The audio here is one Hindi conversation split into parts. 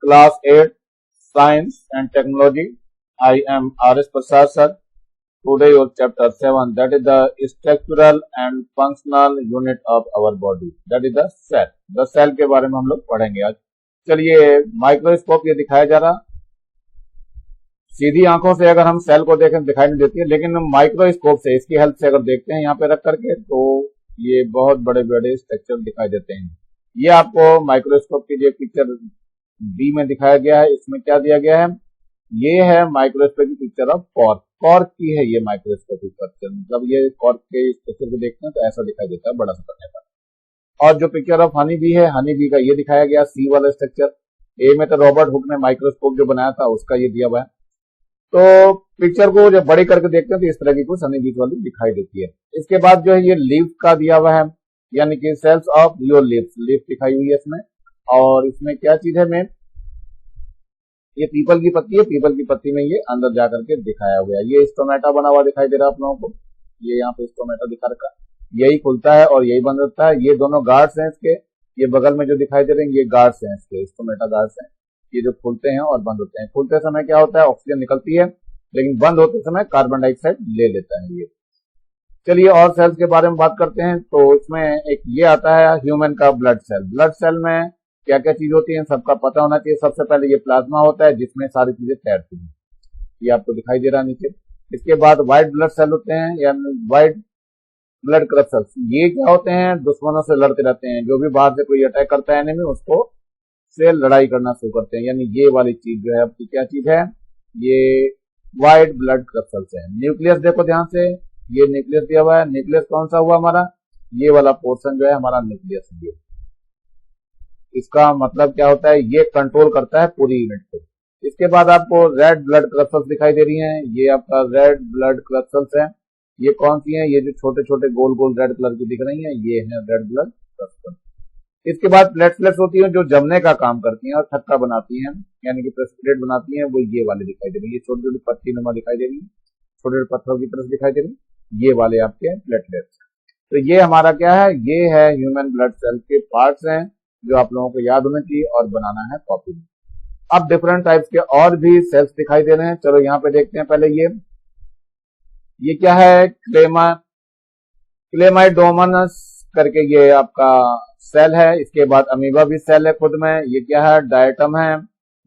Class 8 Science and Technology. I am R.S. Prasad sir. Today your chapter 7, that is the structural and functional unit of our body, that is the cell. The cell के बारे में हम लोग पढ़ेंगे आज. चलिए, माइक्रोस्कोप ये दिखाया जा रहा. सीधी आंखों से अगर हम सेल को देखें दिखाई नहीं देती है, लेकिन माइक्रोस्कोप से इसकी हेल्प से अगर देखते हैं यहाँ पे रख करके तो ये बहुत बड़े बड़े स्ट्रक्चर दिखाई देते हैं. ये आपको माइक्रोस्कोप की जो पिक्चर बी में दिखाया गया है, इसमें क्या दिया गया है, ये है माइक्रोस्कोप की पिक्चर ऑफ कॉर्क. कॉर्क की है ये माइक्रोस्कोपिक पिक्चर, मतलब ये कॉर्क के स्ट्रक्चर को देखते हैं तो ऐसा दिखाई देता है बड़ा सा करने पर. और जो पिक्चर ऑफ हनी बी है, हनी बी का ये दिखाया गया सी वाला स्ट्रक्चर. ए में तो रॉबर्ट हुक ने माइक्रोस्कोप जो बनाया था उसका ये दिया हुआ है. तो पिक्चर को जब बड़ी करके देखते हैं तो इस तरह की कुछ हनी बी वाली दिखाई देती है. इसके बाद जो है ये लीफ का दिया हुआ है, यानी कि cells of your leaves, leaf दिखाई हुई है इसमें. और इसमें क्या चीज है मेन, ये पीपल की पत्ती है, पीपल की पत्ती में ये अंदर जाकर के दिखाया हुआ है. ये स्टोमेटा बना हुआ दिखाई दे रहा है आप लोगों को, ये यहाँ पे स्टोमेटा दिखा रखा है. यही खुलता है और यही बंद रहता है. ये दोनों गार्ड्स हैं इसके, ये बगल में जो दिखाई दे रहे हैं ये गार्ड्स हैं इसके, स्टोमेटा गार्ड्स हैं. ये जो खुलते हैं और बंद होते हैं. खुलते समय क्या होता है, ऑक्सीजन निकलती है, लेकिन बंद होते समय कार्बन डाइऑक्साइड ले लेता है ये. चलिए और सेल्स के बारे में बात करते हैं. तो इसमें एक ये आता है ह्यूमन का ब्लड सेल. ब्लड सेल में क्या क्या चीज होती है सबका पता होना चाहिए. सबसे पहले ये प्लाज्मा होता है जिसमें सारी चीजें तैरती हैं, ये आपको दिखाई दे रहा है नीचे. इसके बाद व्हाइट ब्लड सेल होते हैं, यानी व्हाइट ब्लड क्रस्टल्स. ये क्या होते हैं, दुश्मनों से लड़ते रहते हैं. जो भी बाहर से कोई अटैक करता है एनिमी, उसको से लड़ाई करना शुरू करते हैं. यानी ये वाली चीज जो है आपकी क्या चीज है, ये व्हाइट ब्लड क्रस्टल्स है. न्यूक्लियस देखो ध्यान से, ये न्यूक्लियस दिया हुआ है. न्यूक्लियस कौन सा हुआ हमारा, ये वाला पोर्शन जो है हमारा न्यूक्लियस है. इसका मतलब क्या होता है, ये कंट्रोल करता है पूरी यूनिट को. इसके बाद आपको रेड ब्लड क्रिस्टल्स दिखाई दे रही हैं. ये आपका रेड ब्लड क्रिस्टल्स है. ये कौन सी हैं, ये जो छोटे छोटे गोल गोल रेड कलर की दिख रही हैं, ये है रेड ब्लड क्रिस्टल. इसके बाद प्लेटलेट्स होती हैं जो जमने का काम करती हैं और थक्का बनाती हैं, यानी कि प्रेसिपिटेट बनाती हैं. वो ये वाले दिखाई दे रही है, ये छोटी छोटी पत्ती नुमा दिखाई दे रही है, छोटे छोटे पत्थरों की तरफ दिखाई दे रही है, ये वाले आपके प्लेटलेट्स. तो ये हमारा क्या है, ये है ह्यूमन ब्लड सेल के पार्ट्स हैं जो आप लोगों को याद होना चाहिए और बनाना है कॉपी में. अब डिफरेंट टाइप्स के और भी सेल्स दिखाई दे रहे हैं. चलो यहाँ पे देखते हैं. पहले ये क्या है, क्लेमाइडोमोनास करके ये आपका सेल है. इसके बाद अमीबा भी सेल है खुद में. ये क्या है, डायटम है.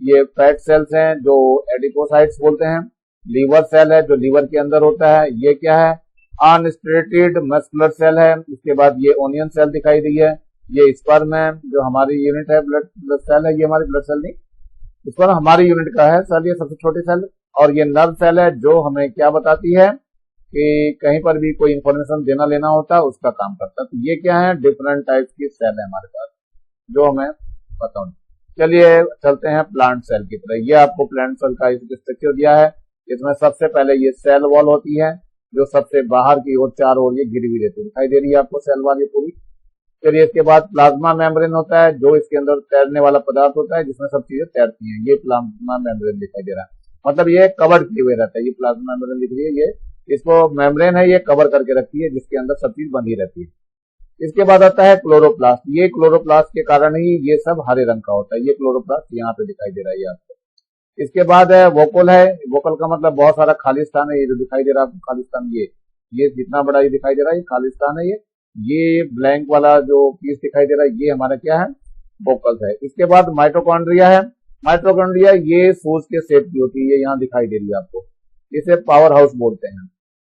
ये फैट सेल्स हैं जो एडिपोसाइट्स बोलते हैं. लीवर सेल है जो लीवर के अंदर होता है. ये क्या है, अनस्ट्रेटेड मस्कुलर सेल है. इसके बाद ये ओनियन सेल दिखाई दी है. ये स्पर्म है जो हमारी यूनिट है, ब्लड सेल है. ये हमारी ब्लड सेल नहीं, स्पर्म हमारी यूनिट का है सेल, ये सबसे छोटी सेल. और ये नर्व सेल है जो हमें क्या बताती है कि कहीं पर भी कोई इंफॉर्मेशन देना लेना होता है उसका काम करता है. तो ये क्या है, डिफरेंट टाइप्स की सेल है हमारे पास जो हमें पता होना. चलिए चलते हैं प्लांट सेल की तरह. ये आपको प्लांट सेल का स्ट्रक्चर दिया है. इसमें सबसे पहले ये सेल वॉल होती है जो सबसे बाहर की ओर चारों ओर ये गिरी हुई रहती है, दिखाई दे रही है आपको सेल वाली पूरी. चलिए इसके बाद प्लाज्मा मेम्ब्रेन होता है जो इसके अंदर तैरने वाला पदार्थ होता है जिसमें सब चीजें तैरती हैं. ये प्लाज्मा मेम्ब्रेन दिखाई दे रहा है, मतलब ये कवर्ड किए हुए रहता है. ये प्लाज्मा मेम्ब्रेन दिख रही है, ये इसको मेम्ब्रेन है, ये कवर करके रखती है जिसके अंदर सब चीज बंधी रहती है. इसके बाद आता है क्लोरोप्लास्ट. ये क्लोरोप्लास्ट के कारण ही ये सब हरे रंग का होता है. ये क्लोरोप्लास्ट यहाँ पे दिखाई दे रहा है आपको. इसके बाद है वोकल है. वोकल का मतलब बहुत सारा खालिस्तान है. ये जो दिखाई दे रहा है आपको खालिस्तान, ये जितना बड़ा ये दिखाई दे रहा है ये खालिस्तान है. ये ब्लैंक वाला जो पीस दिखाई दे रहा है ये हमारा क्या है, वोकल्स है. इसके बाद माइटोकॉन्ड्रिया है. माइटोकॉन्ड्रिया ये सूज के शेप की होती है, ये यहाँ दिखाई दे रही है आपको. इसे पावर हाउस बोलते हैं.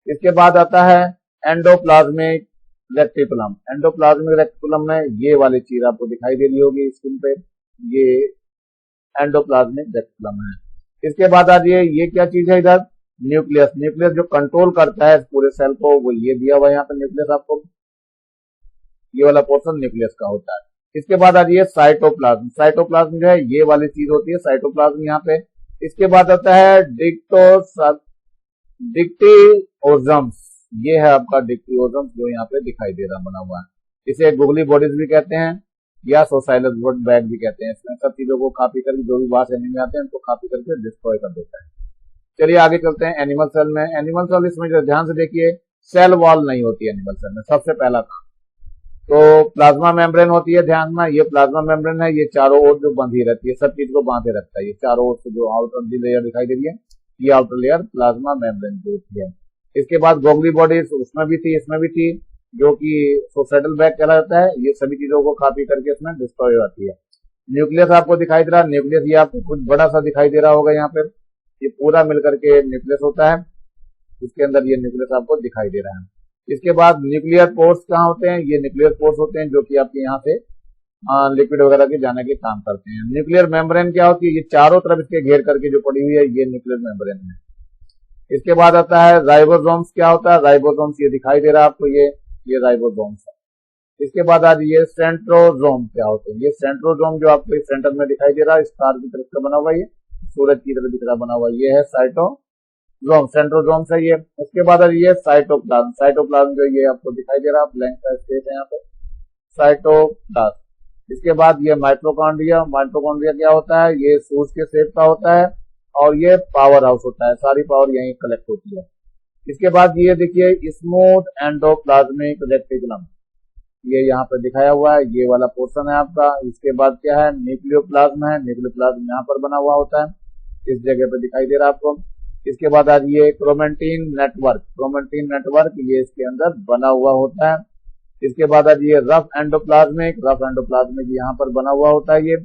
इसके बाद आता है एंडोप्लाज्मिक रेटिकुलम. एंडोप्लाज्मिक रेटिकुलम में ये वाली चीज आपको दिखाई दे रही होगी स्क्रीन पे, ये एंडोप्लाज्मिक रेटिकुलम है. इसके बाद आ जाइए, ये क्या चीज है इधर, न्यूक्लियस. न्यूक्लियस जो कंट्रोल करता है पूरे सेल को, वो ये दिया हुआ है यहाँ पे न्यूक्लियस आपको. ये वाला पोर्शन न्यूक्लियस का होता है. इसके बाद आ जाइए साइटोप्लाज्म. साइटोप्लाज्म जो है ये वाली चीज होती है, साइटोप्लाज्म यहाँ पे. इसके बाद आता है डिक्टिओजम्स. ये है आपका डिक्टिओजम्स जो यहाँ पे दिखाई दे रहा बना हुआ है. इसे गुगली बॉडीज भी कहते हैं या सोसाइलस बैग भी कहते हैं. इसमें सब चीजों को कॉपी करके जो भी बाहर एनिमी में आते हैं उनको कॉपी करके डिस्ट्रॉय कर देता है. चलिए आगे चलते हैं एनिमल सेल में. एनिमल सेल इसमें जो ध्यान से देखिए, सेल वॉल नहीं होती एनिमल सेल में. सबसे पहला काम तो प्लाज्मा मेम्ब्रेन होती है, ध्यान में, ये प्लाज्मा मेम्ब्रेन है, ये चारों ओर जो बंधी रहती है, सब चीज को बांधे रखता है, ये चारों ओर से जो आउटर लेयर दिखाई दे रही है, ये आउटर लेयर प्लाज्मा मेम्ब्रेन की होती है। इसके बाद गोगली बॉडी उसमें भी थी, इसमें भी थी, जो कि सोसाइटल बैग कहलाता है। ये सभी चीजों को कॉपी करके इसमें डिस्ट्रॉय हो जाती है। न्यूक्लियस आपको दिखाई दे रहा है, न्यूक्लियस ये आपको कुछ बड़ा सा दिखाई दे रहा होगा यहाँ पे, ये पूरा मिलकर के न्यूक्लियस होता है, इसके अंदर ये न्यूक्लियस आपको दिखाई दे रहा है। इसके बाद न्यूक्लियर पोर्स कहाँ होते हैं, ये न्यूक्लियर पोर्स होते हैं जो कि आपके यहाँ से लिक्विड वगैरह के जाने के काम करते हैं। न्यूक्लियर मेम्ब्रेन क्या होती है, ये चारों तरफ इसके घेर करके जो पड़ी हुई है, ये न्यूक्लियर मेम्ब्रेन है। इसके बाद आता है राइबोसोम्स, क्या होता है राइबोसोम्स, ये दिखाई दे रहा है आपको, ये राइबोसोम्स है। इसके बाद आज ये सेंट्रोजोम क्या होते हैं, ये सेंट्रोजोम जो आपको इस सेंटर में दिखाई दे रहा है, स्टार की तरफ का बना हुआ, ये सूरज की तरफ दिख रहा बना हुआ, ये है साइटोजोम, सेंट्रोजोम है ये। उसके बाद ये साइटोप्लाज्म, साइटोप्लाज्म जो ये आपको दिखाई दे रहा है, ब्लैंक का स्पेस है यहाँ पे, साइटोप्लाज्म। इसके बाद ये माइटोकॉन्ड्रिया, माइटोकॉन्ड्रिया क्या होता है, ये सूर्य के शेप का होता है और ये पावर हाउस होता है, सारी पावर यहीं कलेक्ट होती है। इसके बाद ये देखिए स्मूथ एंडोप्लाज्मिक रेटिकुलम, ये यहाँ पे दिखाया हुआ है, ये वाला पोर्शन है आपका। इसके बाद क्या है, न्यूक्लियोप्लाज्म है, न्यूक्लियोप्लाज्म यहाँ पर बना हुआ होता है, इस जगह पे दिखाई दे रहा है आपको। इसके बाद आज ये क्रोमेटिन नेटवर्क, क्रोमेटिन नेटवर्क ये इसके अंदर बना हुआ होता है। इसके बाद आज ये रफ एंडोप्लाज्मिक, रफ एंडोप्लाज्मिक यहाँ पर बना हुआ होता है ये,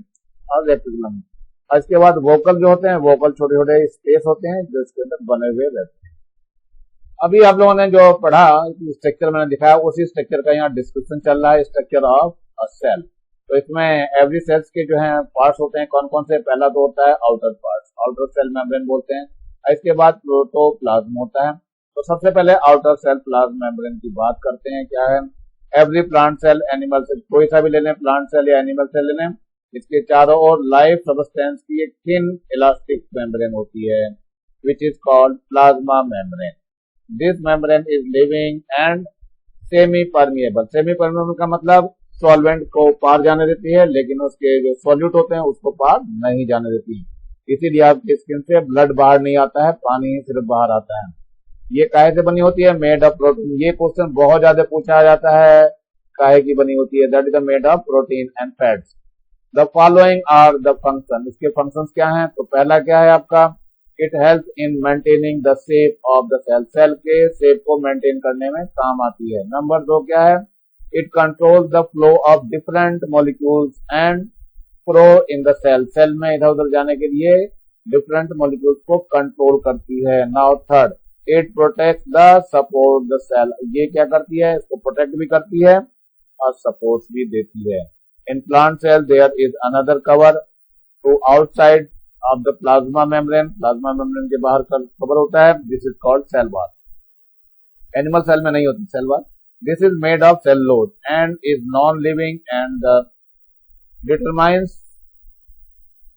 और रेटिकुलम। इसके बाद वोकल जो होते हैं, वोकल छोटे छोटे स्पेस होते हैं जो इसके अंदर बने हुए रहते हैं। अभी आप लोगों ने जो पढ़ा, स्ट्रक्चर मैंने दिखाया, उसी स्ट्रक्चर का यहाँ डिस्क्रिप्शन चल रहा है, स्ट्रक्चर ऑफ अ सेल। तो इसमें एवरी सेल्स के जो है पार्ट्स होते हैं, कौन कौन से, पहला तो होता है outer parts, outer cell membrane बोलते हैं। इसके बाद प्रोटोप्लाज्म होता है। तो सबसे पहले आउटर सेल प्लाज्मा मेम्ब्रेन की बात करते हैं, क्या है, every plant cell, animal cell, कोई सा भी ले लें, प्लांट सेल या एनिमल सेल ले लें, इसके चारों ओर लाइफ सब्सटेंस की एक थिन इलास्टिक मेम्ब्रेन होती है, which is called plasma membrane. This membrane is living and semi permeable, semi permeable का मतलब सॉल्वेंट को पार जाने देती है, लेकिन उसके जो सॉल्यूट होते हैं उसको पार नहीं जाने देती, इसीलिए आपकी स्किन से ब्लड बाहर नहीं आता है, पानी ही सिर्फ बाहर आता है। ये काहे से बनी होती है, मेड ऑफ प्रोटीन। ये क्वेश्चन बहुत ज्यादा पूछा जाता है, काहे की बनी होती है, that is the made of protein and fats. The following are the function, इसके फंक्शंस क्या हैं, तो पहला क्या है आपका, it help in maintaining the shape of the cell, cell के शेप को मेंटेन करने में काम आती है। नंबर 2 क्या है, it control the flow of different molecules and flow in the cell, cell में इधर उधर जाने के लिए डिफरेंट मॉलिक्यूल्स को कंट्रोल करती है। Now third, it protect the support the cell, ये क्या करती है, इसको प्रोटेक्ट भी करती है और सपोर्ट भी देती है। In plant cell there is another cover to outside of the plasma membrane, plasma membrane के बाहर का कवर होता है, this is called cell wall. Animal cell में नहीं होती cell wall. This is made of cellulose and is non living and determines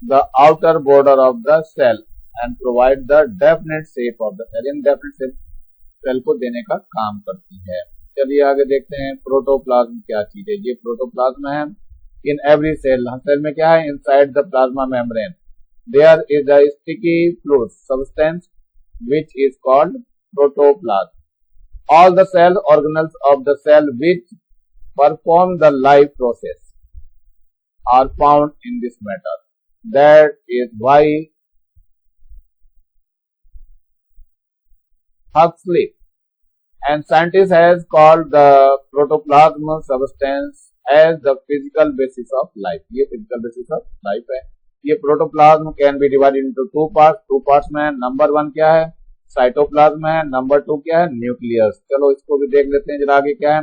the outer border of the cell and provide the definite shape of the cell, इन डेफिनेट शेप सेल को देने का काम करती है। चलिए आगे देखते हैं प्रोटोप्लाज्म क्या चीज है। ये प्रोटोप्लाज्म है, इन एवरी सेल, सेल में क्या है, inside the plasma membrane there is a sticky fluid substance which is called protoplasm. All the cell organelles of the cell which perform the life process are found in this matter. That is why Huxley and scientists has called the protoplasm substance as the physical basis of life. ये physical basis of life है। ये protoplasm can be divided into two parts में। नंबर 1 क्या है, साइटोप्लाज्म है, नंबर 2 क्या है, न्यूक्लियस। चलो इसको भी देख लेते हैं जरा आगे क्या है।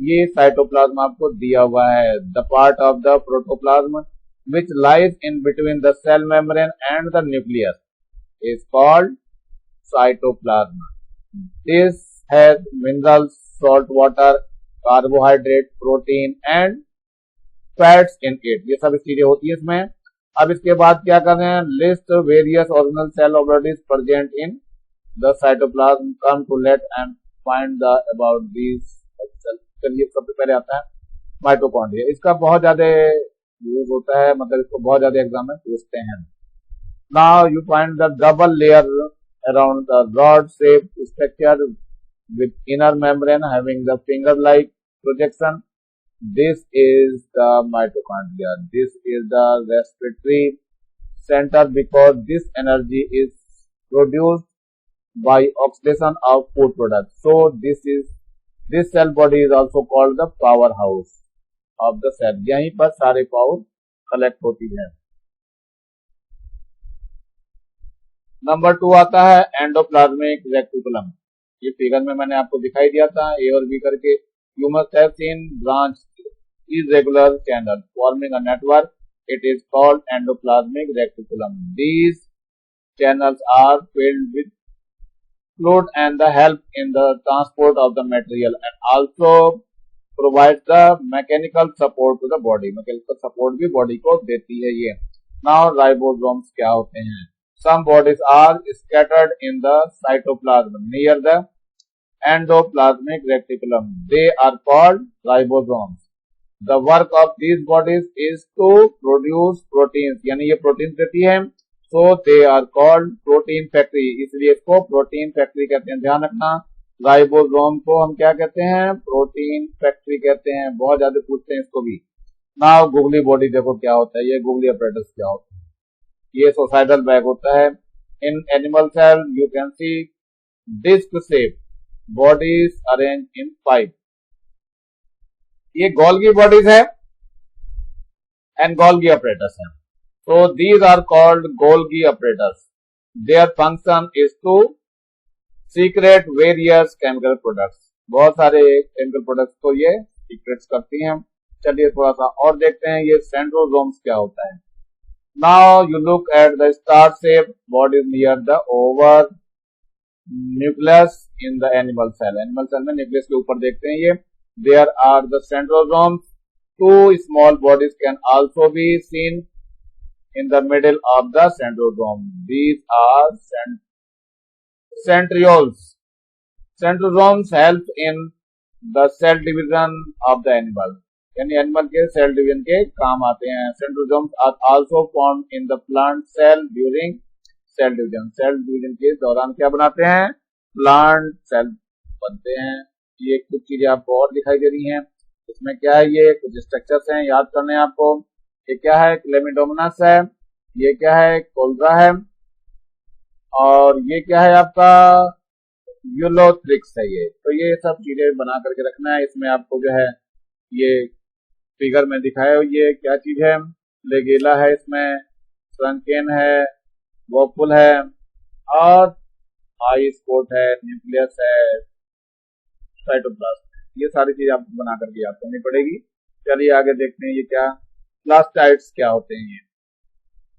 ये साइटोप्लाज्म आपको दिया हुआ है, the part of the protoplasm which lies in between the cell membrane and the nucleus is called cytoplasm. This has minerals, salt water, carbohydrate, protein and fats in it, ये सब चीजें होती है इसमें। अब इसके बाद क्या कर रहे हैं, list various original cell objects present in the cytoplasm, come to let and find the about this cell. चलिए सबसे पहले आता है माइटोकॉन्ड्रिया, इसका बहुत ज्यादा यूज होता है, मतलब इसको बहुत ज्यादा एग्जाम में पूछते हैं। Now you find the double layer around the rod shape structure with inner membrane having the finger like projection, This is the mitochondria. This is the respiratory center because this energy is produced by oxidation of food products. So this cell body is also called the powerhouse of the cell. यहीं पर सारे पावर कलेक्ट होती है. नंबर 2 आता है एंडोप्लाज्मिक रेटिकुलम. ये फिगर में मैंने आपको दिखाई दिया था ए और बी करके. You must have seen branch irregular channel forming a network. It is called endoplasmic reticulum. These channels are filled with fluid and the help in the transport of the material and also provides the mechanical support to the body. Mechanical support भी body को देती है ये. Now ribosomes क्या होते हैं? Some bodies are scattered in the cytoplasm near the endoplasmic reticulum. They are called ribosomes. The work of these bodies is to produce proteins. यानी ये proteins देती है. So they are called protein factory. इसलिए इसको protein factory कहते हैं. ध्यान रखना, राइबोसोम को हम क्या कहते हैं? प्रोटीन फैक्ट्री कहते हैं. बहुत ज्यादा पूछते हैं इसको भी. नाउ गुगली बॉडी देखो क्या होता है. ये गुगली अपरेटस क्या होता है? ये सोसाइडल बैग होता है. In animal cell you can see disc shape bodies arrange in 5. ये गोल्गी बॉडीज है एंड गोल्गी अपरेटस है. So these are called Golgi apparatus. Their function is to secrete various chemical products. बहुत सारे chemical products को ये secrete करती हैं. चलिए थोड़ा सा और देखते हैं ये centrosomes क्या होता है. Now you look at the star-shaped body near the oval nucleus in the animal cell. Animal cell में nucleus के ऊपर देखते हैं ये. There are the centrosomes. Two small bodies can also be seen in the middle of the centrosome. These are centrioles. Centrosomes help in the cell division of the animal. यानी एनिमल के सेल डिवीजन के काम आते हैं. Centrosomes are also formed in the plant cell during cell division. Cell division के दौरान क्या बनाते हैं? प्लांट सेल बनते हैं. ये कुछ चीजें आपको और दिखाई दे रही हैं. इसमें क्या है? ये कुछ स्ट्रक्चर्स हैं, याद करने हैं आपको. ये क्या है? क्लेमिडोमोनास है. ये क्या है? कोल्जा है. और ये क्या है आपका? यूलोथ्रिक्स है ये. तो ये सब चीजें बना करके रखना है. इसमें आपको जो है ये फिगर में दिखाया ये क्या चीज है? लेगेला है, इसमें ट्रंकेन है, वोपुल है और आई स्पोर्ट है, न्यूक्लियस है, साइटोप्लाज्म. ये सारी चीज आपको बना करके याद करनी पड़ेगी. चलिए आगे देखते हैं ये क्या प्लास्टाइड्स क्या होते हैं.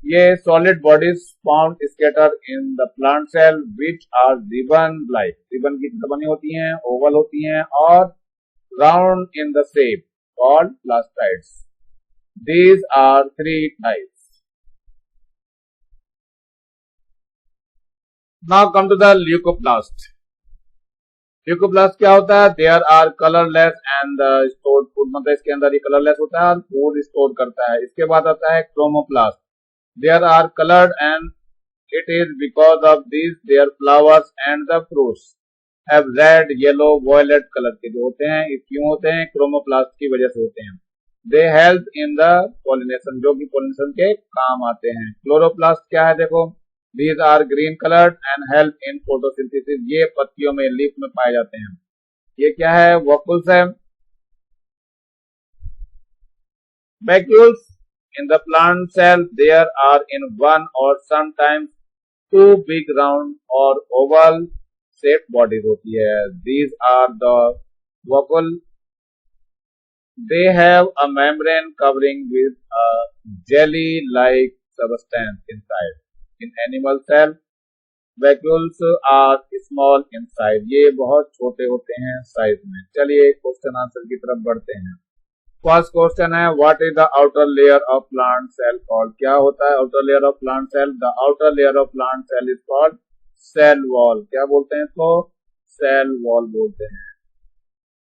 ये solid bodies found scatter in the plant cell which are ribbon like. Ribbon की तरह बनी होती हैं, ओवल होती हैं और round in the shape called plastids. These are 3 types. Now come to the leucoplast. Leucoplast क्या होता है? There are colourless and stored food. मतलब इसके अंदर ये कलरलेस होता है और फूड स्टोर करता है. इसके बाद आता है chromoplast. There are coloured and it is because of this their flowers and the fruits have red, yellow, violet colour के जो होते हैं. ये क्यों होते हैं? क्रोमोप्लास्ट की वजह से होते हैं. They help in the pollination, जो कि पॉलिनेशन के काम आते हैं. क्लोरोप्लास्ट क्या है? देखो, these are green colored and help in photosynthesis. ये पत्तियों में, लीफ में पाए जाते हैं. ये क्या है? वोकुल्स है. Vacuoles in the plant cell there are in one or sometimes 2 big round or oval shaped bodies होती है. These are the vacuole. They have a membrane covering with a jelly-like substance inside. In animal cell, vacuoles are small in size. ये बहुत छोटे होते हैं साइज में. चलिए क्वेश्चन आंसर की तरफ बढ़ते हैं. फर्स्ट क्वेश्चन है what is the outer layer of plant cell called. क्या होता है outer layer of plant cell? The outer layer of plant cell is called cell wall. क्या बोलते हैं इसको? सेल वॉल बोलते हैं.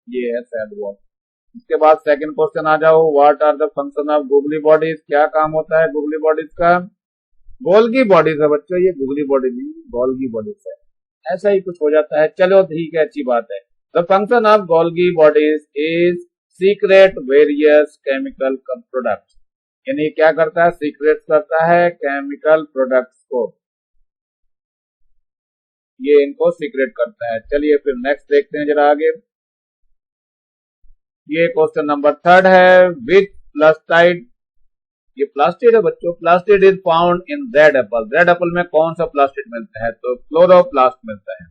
ये है सेल वॉल. इसके बाद सेकंड क्वेश्चन आ जाओ. What are the function of googly bodies. क्या काम होता है गुगली बॉडीज का? गोल्गी बॉडीज है बच्चों, ये गुगली बॉडी नहीं, गोल्गी बॉडीज है. ऐसा ही कुछ हो जाता है. चलो ठीक है, अच्छी बात है. The function of Golgi bodies is secret various chemical products, यानी क्या करता है, सीक्रेट करता है केमिकल प्रोडक्ट्स को, ये इनको सीक्रेट करता है। चलिए फिर नेक्स्ट देखते हैं जरा आगे। ये क्वेश्चन नंबर 3 है, विच प्लास्टाइड, ये प्लास्टिड है बच्चों, plastid is found in red Apple, red Apple में कौन सा प्लास्टिड मिलता है, तो क्लोरोप्लास्ट मिलता है,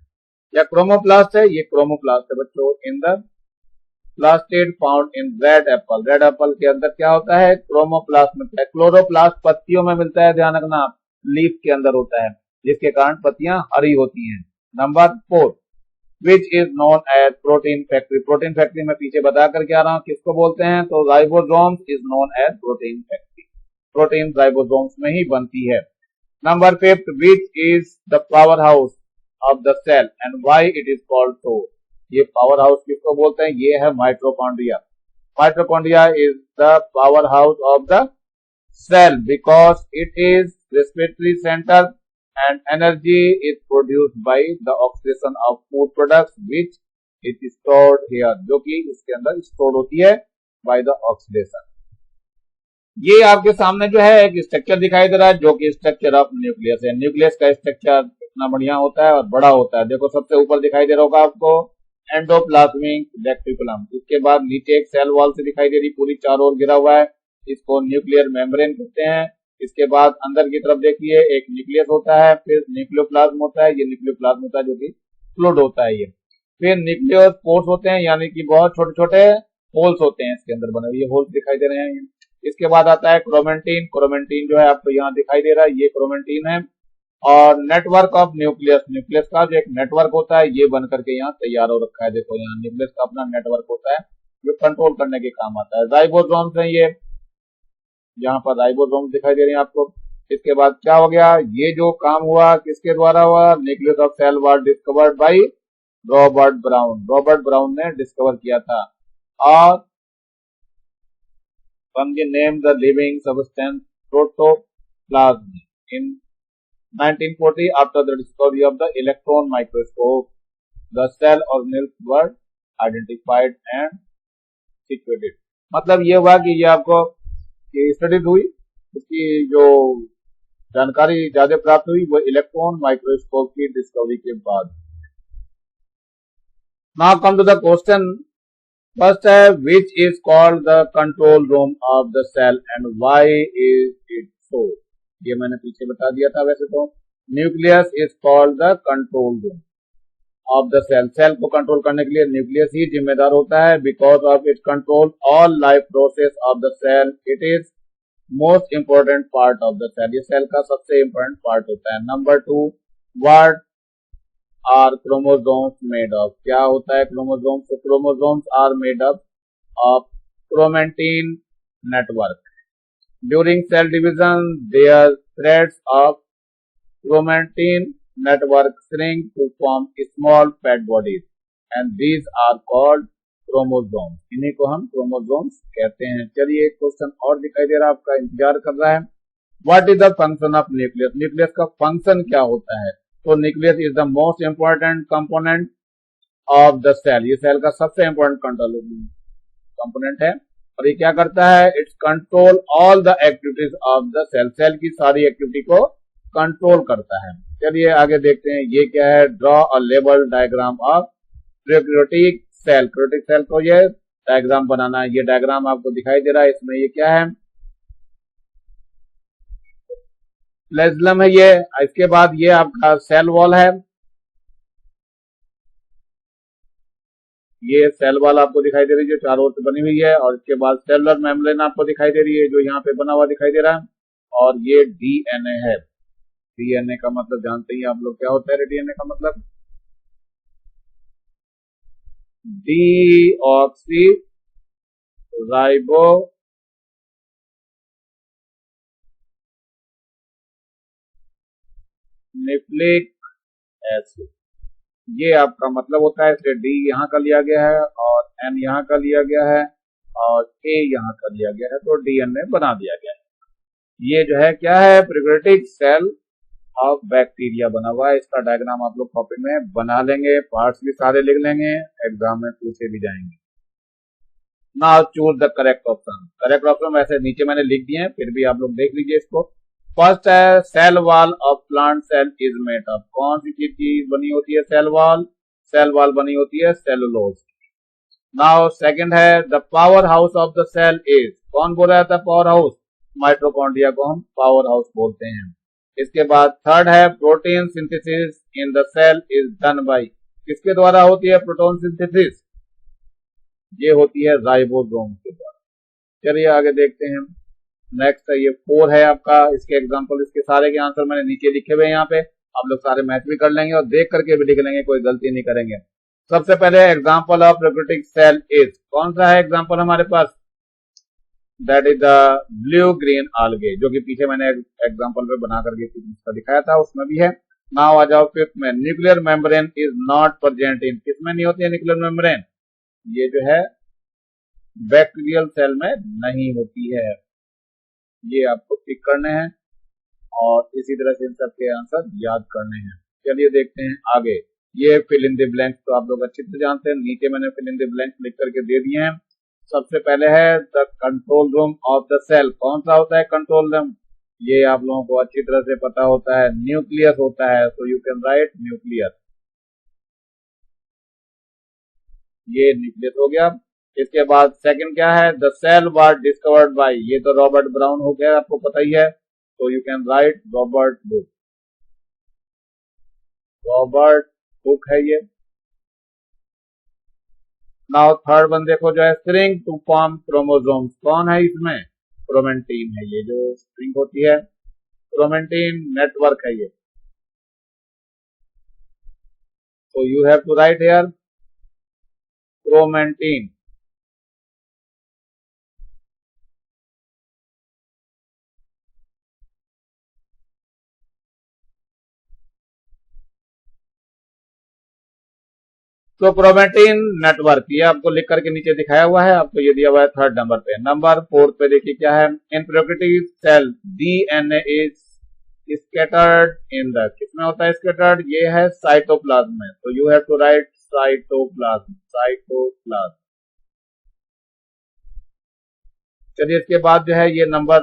या क्रोमोप्लास्ट है, ये क्रोमोप्लास्ट है बच्चों। In the plastid found in red Apple, red Apple के अंदर क्या होता है, क्रोमोप्लास्ट मिलता है। क्लोरोप्लास्ट पत्तियों में मिलता है, ध्यान रखना, लीफ के अंदर होता है, जिसके कारण पत्तियां हरी होती हैं। Number 4, which is known as protein factory, protein factory में पीछे बता करके आ रहा हूं किसको बोलते हैं, तो ribosomes is known as protein factory, protein ribosomes में ही बनती है। Number 5, which is the power house of the cell and why it is called so, ये पावर हाउस किसको बोलते हैं, ये है mitochondria, mitochondria is the power house of the cell because it is respiratory centre and energy is produced by the oxidation of food products which is stored here, जो कि इसके अंदर स्टोर होती है by the oxidation। ये आपके सामने जो है एक स्ट्रक्चर दिखाई दे रहा है, जो कि स्ट्रक्चर ऑफ न्यूक्लियस है। न्यूक्लियस का स्ट्रक्चर कितना बढ़िया होता है और बड़ा होता है, देखो सबसे ऊपर दिखाई दे रहा होगा आपको एंडोप्लाज्मिक रेटिकुलम, इसके बाद नीचे एक सेल वॉल से दिखाई दे रही, पूरी चारों ओर घिरा हुआ है, इसको न्यूक्लियर मेम्ब्रेन कहते हैं। इसके बाद अंदर की तरफ देखिए एक न्यूक्लियस होता है, फिर न्यूक्लियोप्लाज्म होता है, ये न्यूक्लियोप्लाज्म होता है जो कि फ्लूइड होता है ये, फिर न्यूक्लियर पोर्स होते हैं, यानी कि बहुत छोटे छोटे होल्स होते हैं इसके अंदर बने, ये होल्स दिखाई दे रहे हैं। इसके बाद आता है क्रोमेटिन, क्रोमेटिन जो है आपको यहाँ दिखाई दे रहा है, ये क्रोमेटिन है। और नेटवर्क ऑफ न्यूक्लियस, न्यूक्लियस का जो एक नेटवर्क होता है ये बन करके यहाँ तैयार हो रखा है, देखो यहाँ न्यूक्लियस का अपना नेटवर्क होता है जो कंट्रोल करने के काम आता है। राइबोसोम्स है ये, यहाँ पर राइबोसोम दिखाई दे रहे हैं आपको। इसके बाद क्या हो गया, ये जो काम हुआ किसके द्वारा हुआ, nucleus of cell was discovered by Robert Brown, Robert Brown ने डिस्कवर किया था। और from the name the living substance protoplasm in 1940 after the discovery of the electron microscope the cell organelles were identified and situated, मतलब ये हुआ कि ये आपको स्टडी हुई, इसकी जो जानकारी ज्यादा प्राप्त हुई वो इलेक्ट्रॉन माइक्रोस्कोप की डिस्कवरी के बाद। Now come to the question, first है which is called the control room of the cell and why is it so, ये मैंने पीछे बता दिया था। वैसे तो nucleus is called the control room of the cell, cell को कंट्रोल करने के लिए न्यूक्लियस ही जिम्मेदार होता है, because of it control all life process of the cell, it is most important part of the cell, ये सेल का सबसे इंपॉर्टेंट पार्ट होता है। Number 2, what are chromosomes made of, क्या होता है क्रोमोसोम्स, तो chromosomes are made up of chromatin network, during cell division their threads of chromatin network shrink to form small fat bodies and these are called chromosomes, इन्हीं को हम chromosomes कहते हैं। चलिए एक क्वेश्चन और दिखाई दे रहा है, आपका इंतजार कर रहा है, what is the function of nucleus, nucleus का फंक्शन क्या होता है, तो nucleus is the most important component of the cell, ये सेल का सबसे इंपॉर्टेंट कंपोनेंट है और ये क्या करता है, it's control all the activities of the cell, cell की सारी एक्टिविटी को कंट्रोल करता है। चलिए आगे देखते हैं ये क्या है, draw a label diagram of prokaryotic cell, prokaryotic cell को ये डायग्राम बनाना है, ये डायग्राम आपको दिखाई दे रहा है, इसमें ये क्या है, फ्लैजेलम है ये, इसके बाद ये आपका सेल वॉल है, ये सेल वॉल आपको दिखाई दे रही है जो चारों ओर से बनी हुई है, और इसके बाद सेलुलर मेम्ब्रेन आपको दिखाई दे रही है जो यहाँ पे बना हुआ दिखाई दे रहा है, और ये डीएनए है। डीएनए का मतलब जानते ही आप लोग क्या होता है, डीएनए का मतलब डीऑक्सी राइबो न्यूक्लिक एसिड, ये आपका मतलब होता है। इसलिए डी यहाँ का लिया गया है और एन यहाँ का लिया गया है और ए यहाँ का लिया गया है, तो डीएनए बना दिया गया है। ये जो है क्या है, प्रोकैरियोटिक सेल ऑफ बैक्टीरिया बना हुआ है, इसका डायग्राम आप लोग कॉपी में बना लेंगे, पार्ट्स भी सारे लिख लेंगे, एग्जाम में पूछे भी जाएंगे। Now choose the correct option. Correct option वैसे नीचे मैंने लिख दिए हैं, फिर भी आप लोग देख लीजिए इसको। फर्स्ट है cell wall of plant cell is made of. कौन सी चीज की बनी होती है सेल वॉल? सेल वॉल बनी होती है सेलुलोज। नाउ सेकंड है the power house of the cell is. कौन बोल रहा था पावर हाउस? माइटोकॉन्ड्रिया को हम पावर हाउस बोलते हैं। इसके बाद थर्ड है protein synthesis in the cell is done by. किसके द्वारा होती है प्रोटीन सिंथेसिस? ये होती है राइबोसोम के द्वारा। चलिए आगे देखते हैं। नेक्स्ट है ये 4 है आपका। इसके एग्जांपल, इसके सारे के आंसर मैंने नीचे लिखे हुए हैं यहाँ पे। आप लोग सारे मैच भी कर लेंगे और देख करके भी लिख लेंगे, कोई गलती नहीं करेंगे। सबसे पहले example of prokaryotic cell is. कौन सा है एग्जांपल हमारे पास? That is the blue green algae, जो कि पीछे मैंने एग्जांपल पे बना करके दिखाया था, उसमें भी है। नाउ आ जाओ फिफ्थ में। Nuclear membrane is not present in. किसमें नहीं होती है न्यूक्लियर मेम्ब्रेन? ये जो है बैक्टीरियल सेल में नहीं होती है। ये आपको टिक करने हैं और इसी तरह से इन सबके आंसर याद करने हैं। चलिए देखते हैं आगे। ये फिल इन द ब्लैंक्स तो आप लोग अच्छी तरह जानते हैं, नीचे मैंने फिल इन द ब्लैंक्स लिख करके दे दिए हैं। सबसे पहले है the control room of the cell. कौन सा होता है कंट्रोल रूम? ये आप लोगों को अच्छी तरह से पता होता है, न्यूक्लियस होता है। तो यू कैन राइट न्यूक्लियस। ये न्यूक्लियस हो गया। इसके बाद सेकंड क्या है? The cell was discovered by. ये तो रॉबर्ट ब्राउन हो गया, आपको पता ही है। तो you can right Robert Hooke. Robert Hooke है ये। नाउ थर्ड वन देखो जो है स्ट्रिंग टू फॉर्म क्रोमोसोम्स। कौन है इसमें? क्रोमेटिन है। ये जो स्ट्रिंग होती है क्रोमेटिन नेटवर्क है ये। तो you have to write here chromatin. तो क्रोमेटिन नेटवर्क ये आपको लिख करके नीचे दिखाया हुआ है, आपको ये दिया हुआ है थर्ड नंबर पे। नंबर 4 पे देखिए क्या है? In prokaryotic cell DNA is scattered in the. किसमें होता है स्कैटर्ड? ये है साइटोप्लाज्म में। तो you have to write cytoplasm. Cytoplasm. चलिए इसके बाद जो है ये नंबर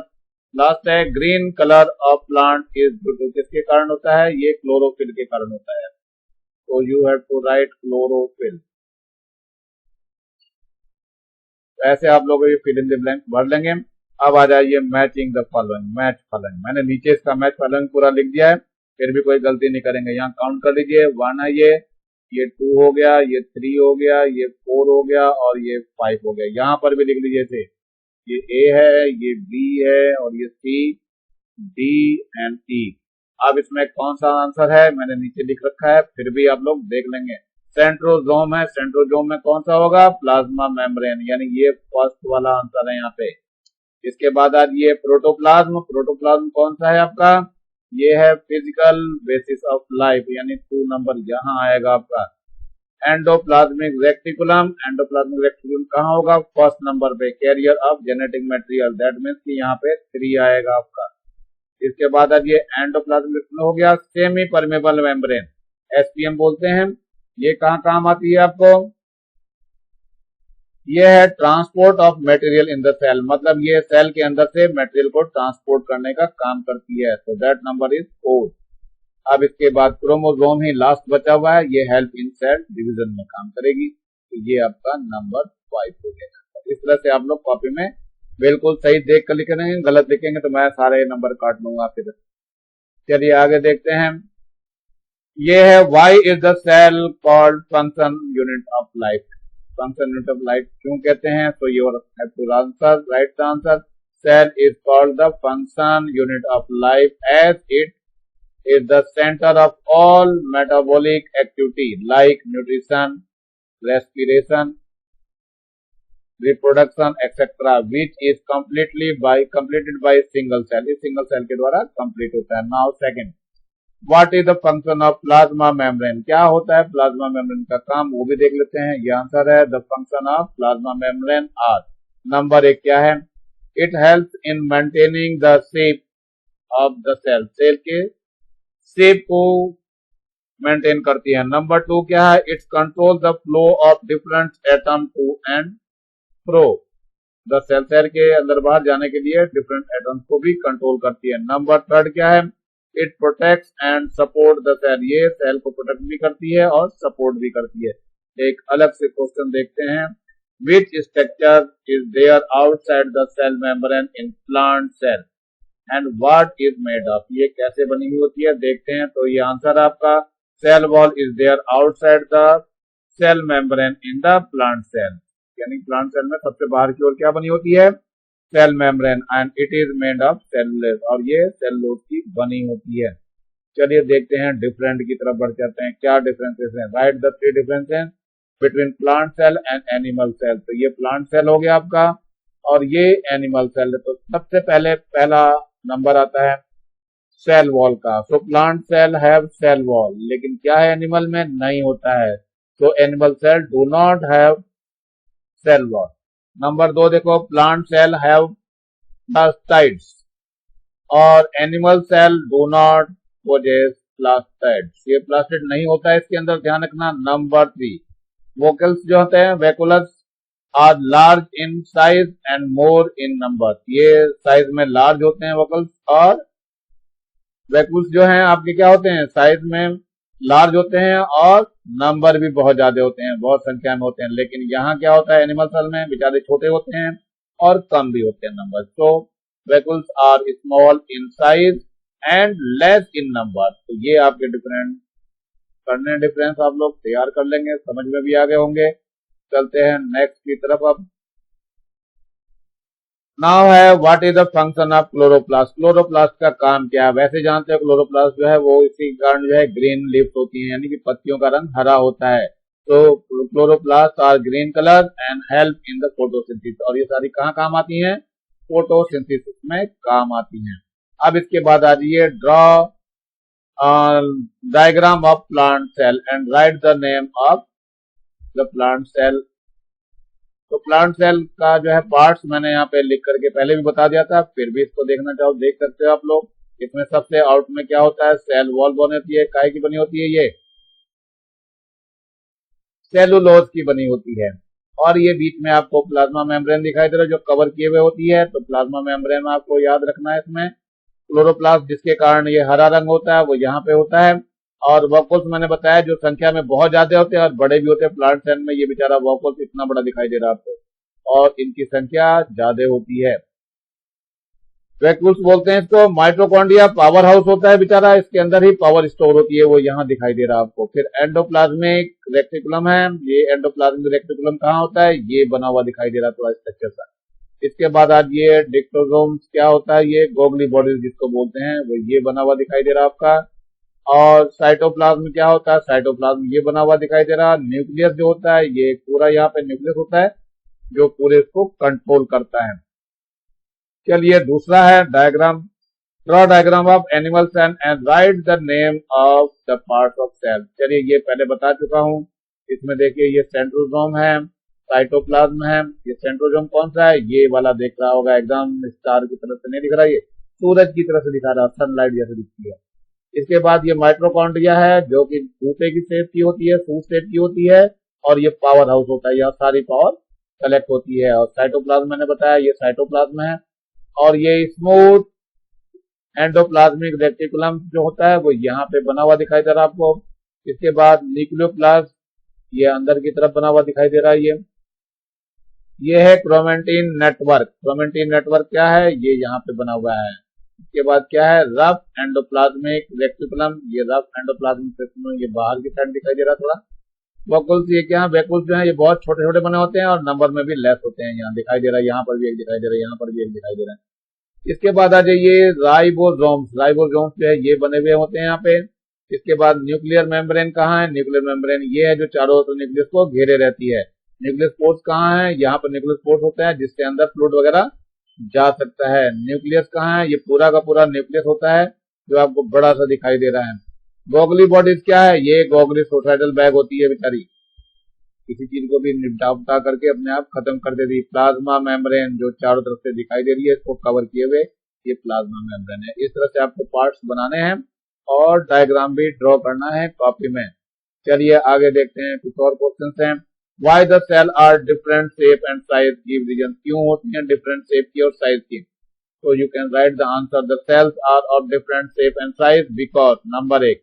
लास्ट है green colour of plant is due to. किसके कारण होता है? ये क्लोरोफिल के कारण होता है। तो you have to write chlorophyll. ऐसे आप लोग ये फिल इन द ब्लैंक भर लेंगे। अब आ जाइए matching the following. Match following मैंने नीचे इसका मैच फॉलोइंग पूरा लिख दिया है, फिर भी कोई गलती नहीं करेंगे। यहाँ काउंट कर लीजिए। 1 है ये 2 हो गया, ये 3 हो गया, ये 4 हो गया और ये 5 हो गया। यहाँ पर भी लिख लीजिए थे, ये ए है, ये बी है और ये सी, डी एंड ई। अब इसमें कौन सा आंसर है मैंने नीचे लिख रखा है, फिर भी आप लोग देख लेंगे। सेंट्रोजोम है। सेंट्रोजोम में कौन सा होगा? प्लाज्मा मेम्ब्रेन, यानी ये फर्स्ट वाला आंसर है यहाँ पे। इसके बाद आज ये प्रोटोप्लाज्म। प्रोटोप्लाज्म कौन सा है आपका? ये है फिजिकल बेसिस ऑफ लाइफ, यानी 2 नंबर यहाँ आएगा आपका। Endoplasmic reticulum. एंडोप्लाज्मिक रेक्टिकुलम कहाँ होगा? फर्स्ट नंबर पे। Carrier of genetic material, that means कि यहाँ पे 3 आएगा आपका। इसके बाद अब ये एंडोप्लाज्मिक हो गया। सेमी परमेबल मेम्ब्रेन, एसपीएम बोलते हैं। ये कहाँ काम आती है आपको? ये है transport of material in the cell, मतलब ये सेल के अंदर से मटेरियल को ट्रांसपोर्ट करने का काम करती है। तो दैट नंबर इज 4। अब इसके बाद क्रोमोसोम ही लास्ट बचा हुआ है, ये हेल्प इन सेल डिवीजन में काम करेगी। तो ये आपका नंबर 5 हो गया। इस तरह से आप लोग कॉपी में बिल्कुल सही देख कर लिखेंगे, गलत लिखेंगे तो मैं सारे नंबर काट लूंगा फिर। चलिए आगे देखते हैं। ये है why is the cell called function unit of life. Function unit of life क्यों कहते हैं? तो you have to answer, write the answer. Cell is called the function unit of life as it is the center of all metabolic activity like nutrition, respiration, reproduction, etc., which is completed by single cell. इस single cell के द्वारा complete होता है। Now second, what is the function of plasma membrane? क्या होता है plasma membrane का काम, वो भी देख लेते हैं। ये आंसर है the function of plasma membrane are। Number 1 क्या है? It helps in maintaining the shape of the cell. Cell के शेप को मेंटेन करती है। नंबर 2 क्या है? It's control the flow of different atom to and through the cell के अंदर बाहर जाने के लिए डिफरेंट एटम्स को भी कंट्रोल करती है। नंबर थर्ड क्या है, it protects and support the cell, ये सेल को प्रोटेक्ट भी करती है और सपोर्ट भी करती है। एक अलग से क्वेश्चन देखते हैं, which structure is there outside the cell membrane in plant cell and what is made of, ये कैसे बनी हुई होती है देखते हैं। तो ये आंसर आपका cell wall is there outside the cell membrane in the plant cell, यानी प्लांट सेल में सबसे बाहर की ओर क्या बनी होती है, cell membrane, and it is made of cellulose, और ये सेलुलोज की बनी होती है। चलिए देखते हैं डिफरेंट की तरफ बढ़ जाते हैं, क्या डिफरेंसेस हैं। Write the three differences between plant cell and animal cell. तो ये प्लांट सेल हो गया आपका और ये एनिमल सेल है। तो सबसे पहले पहला नंबर आता है सेल वॉल का। So plant cell have cell wall, लेकिन क्या है एनिमल में नहीं होता है। So animal cell do not have cell wall. Number दो देखो, प्लांट सेल हैव प्लास्टिड्स और animal cell do not possess plastids, ये प्लास्टिड नहीं होता है इसके अंदर, ध्यान रखना। नंबर थ्री, वोकल्स जो होते हैं vacuoles are large in size and more in number, ये साइज में लार्ज होते हैं वोकल्स, और वैकुल्स जो हैं आपके क्या होते हैं, साइज में लार्ज होते हैं और नंबर भी बहुत ज्यादा होते हैं, बहुत संख्या में होते हैं। लेकिन यहाँ क्या होता है एनिमल सेल में, बेचारे छोटे होते हैं और कम भी होते हैं नंबर। तो vacuoles are small in size and less in number. तो ये आपके डिफरेंट करने डिफरेंस आप लोग तैयार कर लेंगे, समझ में भी आ गए होंगे। चलते हैं नेक्स्ट की तरफ। अब नाउ है what is the function of chloroplast, chloroplast का काम क्या है। वैसे जानते हो क्लोरोप्लास्ट जो है वो इसी कारण जो है ग्रीन लीव्स होती है, यानी कि पत्तियों का रंग हरा होता है। तो chloroplast are green colour and help in the photosynthesis, और ये सारी कहाँ काम आती हैं, फोटोसिंथेसिस में काम आती हैं। अब इसके बाद आ जाइए, draw diagram of plant cell and write the name of the plant cell. तो प्लांट सेल का जो है पार्ट्स मैंने यहाँ पे लिख करके पहले भी बता दिया था, फिर भी इसको देखना चाहो देख सकते हो आप लोग। इसमें सबसे आउट में क्या होता है, सेल वॉल बनी होती है, काहे की बनी होती है, ये सेलुलोज की बनी होती है। और ये बीच में आपको प्लाज्मा मेम्ब्रेन दिखाई दे रहा है जो कवर किए हुए होती है। तो प्लाज्मा मेम्ब्रेन आपको याद रखना है। इसमें क्लोरोप्लास्ट जिसके कारण ये हरा रंग होता है वो यहाँ पे होता है। और वॉकल्स मैंने बताया जो संख्या में बहुत ज्यादा होते हैं और बड़े भी होते हैं। प्लांट सेल में ये बेचारा वॉकल्स इतना बड़ा दिखाई दे रहा है आपको और इनकी संख्या ज्यादा होती है। वैक्यूल्स बोलते हैं इसको। माइटोकॉन्ड्रिया पावर हाउस होता है बेचारा, इसके अंदर ही पावर स्टोर होती है, वो यहाँ दिखाई दे रहा है आपको। फिर एंडोप्लाज्मिक रेक्टिकुलम है, ये एंडोप्लाज्मिक रेक्टिकुलम कहाँ होता है, ये बना हुआ दिखाई दे रहा है थोड़ा स्ट्रक्चर सा। इसके बाद आज ये डिक्टोसोम्स क्या होता है, ये गोगली बॉडीज जिसको बोलते हैं वो ये बना हुआ दिखाई दे रहा है आपका। और साइटोप्लाज्म क्या होता है, साइटोप्लाज्म ये बना हुआ दिखाई दे रहा है। न्यूक्लियस जो होता है ये पूरा यहाँ पे न्यूक्लियस होता है जो पूरे इसको कंट्रोल करता है। चलिए दूसरा है diagram, draw diagram of animal cell and write the name of the parts of cell. चलिए ये पहले बता चुका हूँ। इसमें देखिए ये सेंट्रोसोम है, साइटोप्लाज्म है। ये सेंट्रोसोम कौन सा है, ये वाला देख रहा होगा एकदम स्टार की तरफ से नहीं दिख रहा, ये सूरज की तरफ से दिखा रहा है, सनलाइट जैसे दिखती है। इसके बाद ये माइटोकॉन्ड्रिया है जो कि बूटे की शेप की होती है, सूट शेप की होती है, और ये पावर हाउस होता है, यहाँ सारी पावर कलेक्ट होती है। और साइटोप्लाज्म मैंने बताया ये साइटोप्लाज्म है। और ये स्मूथ एंडोप्लाज्मिक रेटिकुलम जो होता है वो यहाँ पे बना हुआ दिखाई दे रहा है आपको। इसके बाद न्यूक्लियोप्लास्ट ये अंदर की तरफ बना हुआ दिखाई दे रहा है। ये है क्रोमेटिन नेटवर्क। क्रोमेटिन नेटवर्क क्या है, ये यहाँ पे बना हुआ है। इसके बाद क्या है, रफ एंडोप्लाज्मिक रेटिकुलम, ये रफ एंडोप्लाज्मिक रेटिकुलम ये बाहर की साइड दिखाई दे रहा है थोड़ा। वैक्यूल्स ये क्या है, वैक्यूल्स जो है ये बहुत छोटे छोटे बने होते हैं और नंबर में भी लेस होते हैं, यहाँ दिखाई दे रहा है, यहाँ पर भी एक दिखाई दे रहा है, यहाँ पर भी एक दिखाई दे रहा है। इसके बाद आ जाइए राइबोसोम्स। राइबोसोम्स जो है ये बने हुए होते हैं यहाँ पे। इसके बाद न्यूक्लियर मेम्ब्रेन कहाँ है, न्यूक्लियर मेम्ब्रेन ये है जो चारों ओर न्यूक्लियस को घेरे रहती है। न्यूक्लियस पोर्स कहाँ है, यहाँ पर न्यूक्लियस पोर्स होता है जिसके अंदर फ्लूइड वगैरह जा सकता है। न्यूक्लियस कहाँ है, ये पूरा का पूरा न्यूक्लियस होता है जो आपको बड़ा सा दिखाई दे रहा है। गोगली बॉडीज क्या है, ये गोगली सोसाइटल बैग होती है बेचारी, किसी चीज को भी निपटा करके अपने आप खत्म कर देती है। प्लाज्मा मेम्ब्रेन जो चारों तरफ से दिखाई दे रही है इसको कवर किए हुए, ये प्लाज्मा मेम्ब्रेन है। इस तरह से आपको पार्ट्स बनाने हैं और डायग्राम भी ड्रॉ करना है कॉपी में। चलिए आगे देखते हैं, कुछ और क्वेश्चंस हैं। Why the cell are different shape and size? Give reason. क्यों होती हैं different shape की और size की? So you can write the answer. The cells are of different shape and size because number 1.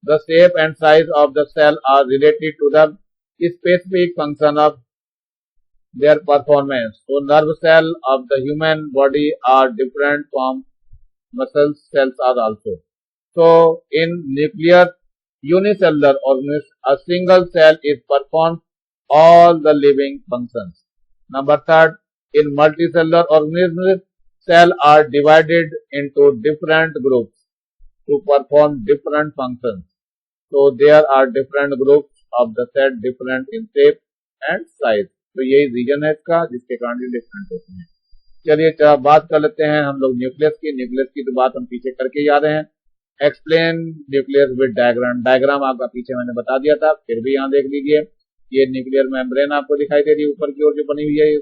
The shape and size of the cell are related to the specific function of their performance. So nerve cell of the human body are different from muscle cells are also. So in nuclear unicellular organisms, a single cell is performed all the living functions. Number 3, in multicellular organisms, cells are divided into different groups to perform different functions. So there are different groups of the cell different in shape and size. तो यही रीजन है इसका जिसके कारण डिफरेंट होते हैं. चलिए बात कर लेते हैं हम लोग न्यूक्लियस की तो बात हम पीछे करके ही आ रहे हैं. एक्सप्लेन न्यूक्लियस विद डायग्राम आपका पीछे मैंने बता दिया था, फिर भी यहाँ देख लीजिए. ये न्यूक्लियर मेम्ब्रेन आपको दिखाई दे रही है ऊपर की ओर जो बनी हुई है,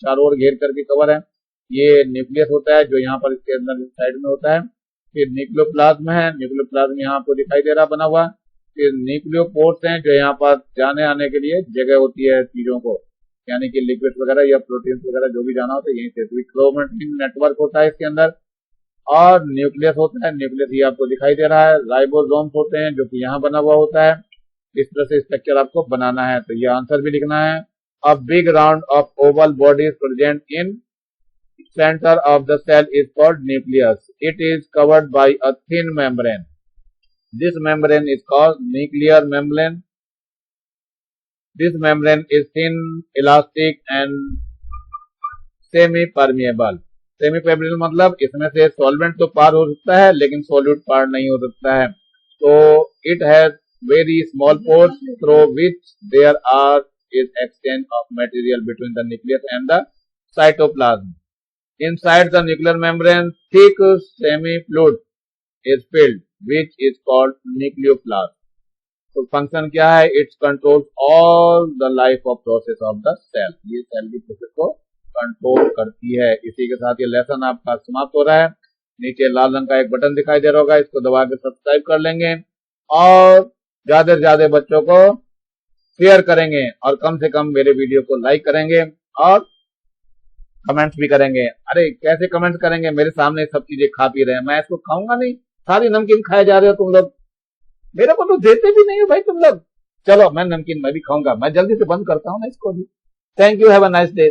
चारों ओर घेर करके कवर है. ये न्यूक्लियस होता है जो यहाँ पर इसके अंदर साइड में होता है. फिर न्यूक्लियोप्लाज्म है, न्यूक्लियोप्लाज्म यहाँ आपको दिखाई दे रहा बना हुआ. फिर न्यूक्लियोपोर्स हैं जो यहाँ पर जाने आने के लिए जगह होती है चीजों को, यानी कि लिक्विड वगैरह या प्रोटीन वगैरह जो भी जाना होता है यहीं से. क्रोमेटिन नेटवर्क होता है इसके अंदर. और न्यूक्लियस होता है, न्यूक्लियस ये आपको दिखाई दे रहा है. राइबोसोम्स होते हैं जो कि यहाँ बना हुआ होता है. इस तरह से स्ट्रक्चर आपको बनाना है, तो ये आंसर भी लिखना है. A big round of Oval body is present in center of the cell is called nucleus. It is covered by a thin membrane. This membrane is called nuclear membrane. This membrane is thin, elastic and semi-permeable. Semi-permeable मतलब इसमें से सॉल्वेंट तो पार हो सकता है लेकिन सॉल्यूट पार नहीं हो सकता है. तो it has very small pores through which there are is exchange of material between the nucleus and the cytoplasm. Inside the nuclear membrane, thick semi-fluid is filled, which is called nucleoplasm. तो फंक्शन क्या है? It controls all the life of process of the cell. ये सेल की प्रोसेस को कंट्रोल करती है. इसी के साथ ये लेसन आपका समाप्त हो रहा है. नीचे लाल रंग का एक बटन दिखाई दे रहा होगा, इसको दबा के सब्सक्राइब कर लेंगे और ज्यादा से ज्यादा बच्चों को शेयर करेंगे और कम से कम मेरे वीडियो को लाइक करेंगे और कमेंट्स भी करेंगे. अरे कैसे कमेंट्स करेंगे? मेरे सामने सब चीजें खा पी रहे हैं, मैं इसको खाऊंगा नहीं. सारी नमकीन खाए जा रहे हो तुम लोग, मेरे को तो देते भी नहीं हो भाई तुम लोग. चलो मैं नमकीन मैं भी खाऊंगा. मैं जल्दी से बंद करता हूँ ना इसको भी. Thank you, have a nice day.